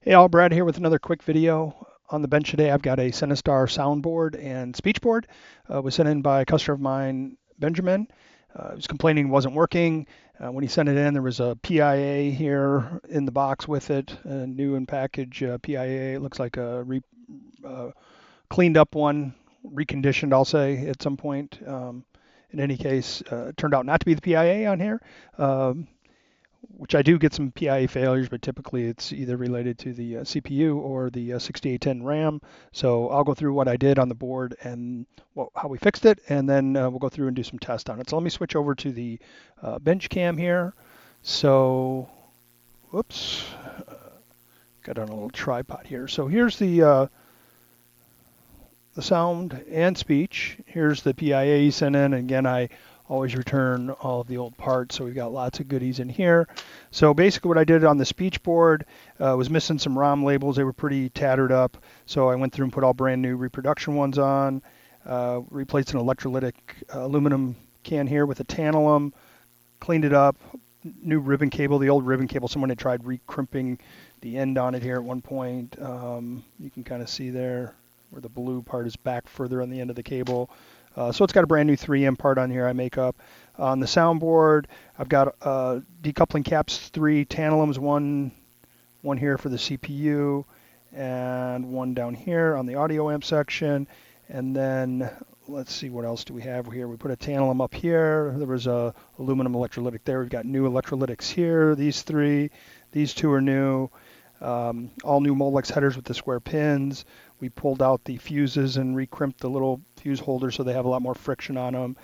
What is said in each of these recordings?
Hey all, Brad here with another quick video. On the bench today, I've got a Sinistar soundboard and speech board. Was sent in by a customer of mine, Benjamin. He was complaining it wasn't working. When he sent it in, there was a PIA here in the box with it, a new and packaged PIA. It looks like a cleaned up one, reconditioned, I'll say, at some point. In any case, it turned out not to be the PIA on here. Um, which I do get some PIA failures, but typically it's either related to the CPU or the 6810 RAM. So I'll go through what I did on the board and how we fixed it, and then we'll go through and do some tests on it. So let me switch over to the bench cam here. So, whoops, got on a little tripod here. So here's the sound and speech. Here's the PIA you sent in. Again, I always return all of the old parts, so we've got lots of goodies in here. So basically what I did on the speech board was missing some ROM labels. They were pretty tattered up, so I went through and put all brand new reproduction ones on, replaced an electrolytic aluminum can here with a tantalum, cleaned it up, new ribbon cable, the old ribbon cable. Someone had tried recrimping the end on it here at one point. You can kind of see there where the blue part is back further on the end of the cable. So it's got a brand new 3M part on here I make up. On the soundboard, I've got decoupling caps, 3 tantalums, one here for the CPU, and one down here on the audio amp section. And then let's see, what else do we have here? We put a tantalum up here. There was a aluminum electrolytic there. We've got new electrolytics here. These 3, these 2 are new. All new Molex headers with the square pins. We pulled out the fuses and recrimped the little fuse holders so they have a lot more friction on them.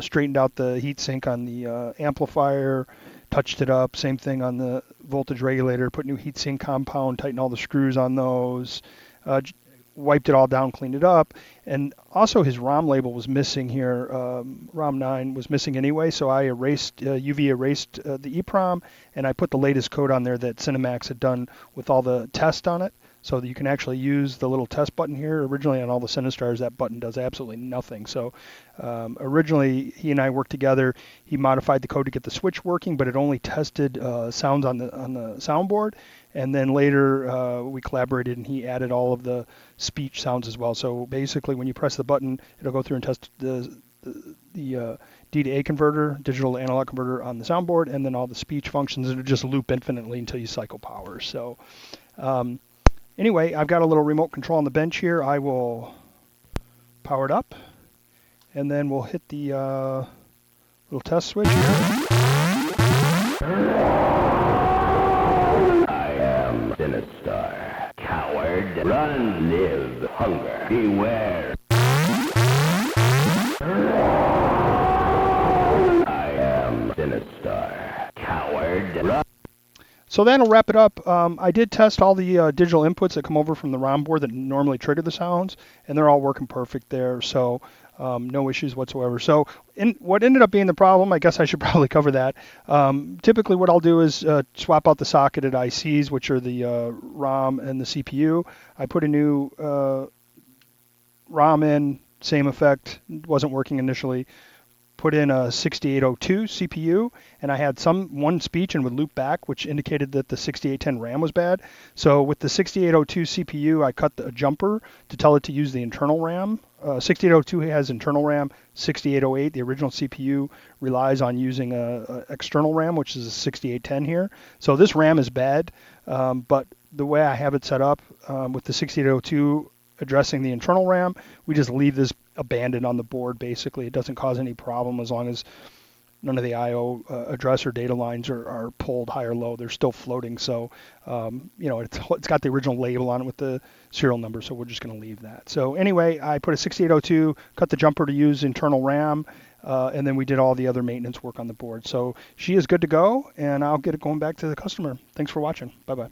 Straightened out the heatsink on the amplifier, touched it up. Same thing on the voltage regulator, put new heatsink compound, tightened all the screws on those. Wiped it all down, cleaned it up. And also his ROM label was missing here. ROM 9 was missing anyway, so I UV erased the EEPROM, and I put the latest code on there that Cinemax had done with all the tests on it, so that you can actually use the little test button here. Originally on all the Sinistars, that button does absolutely nothing. So originally he and I worked together. He modified the code to get the switch working, but it only tested sounds on the soundboard. And then later we collaborated and he added all of the speech sounds as well. So basically when you press the button, it'll go through and test the D to A converter, digital to analog converter on the soundboard, and then all the speech functions, and it'll just loop infinitely until you cycle power. So anyway, I've got a little remote control on the bench here. I will power it up, and then we'll hit the little test switch here. Sinistar, coward, run, live, hunger, beware. I am Sinistar, coward, run. So that'll wrap it up. I did test all the digital inputs that come over from the ROM board that normally trigger the sounds, and they're all working perfect there. So no issues whatsoever. So what ended up being the problem, I guess I should probably cover that. Typically what I'll do is swap out the socketed ICs, which are the ROM and the CPU. I put a new ROM in, same effect, wasn't working initially. Put in a 6802 CPU, and I had one speech and would loop back, which indicated that the 6810 RAM was bad. So with the 6802 CPU, I cut a jumper to tell it to use the internal RAM. 6802 has internal RAM. 6808, the original CPU, relies on using a external RAM, which is a 6810 here. So this RAM is bad, but the way I have it set up with the 6802 addressing the internal RAM, we just leave this abandoned on the board. Basically, it doesn't cause any problem as long as none of the I/O address or data lines are pulled high or low. They're still floating. So it's got the original label on it with the serial number, so we're just going to leave that. So anyway, I put a 6802, cut the jumper to use internal RAM, and then we did all the other maintenance work on the board. So she is good to go, and I'll get it going back to the customer. Thanks for watching. Bye bye.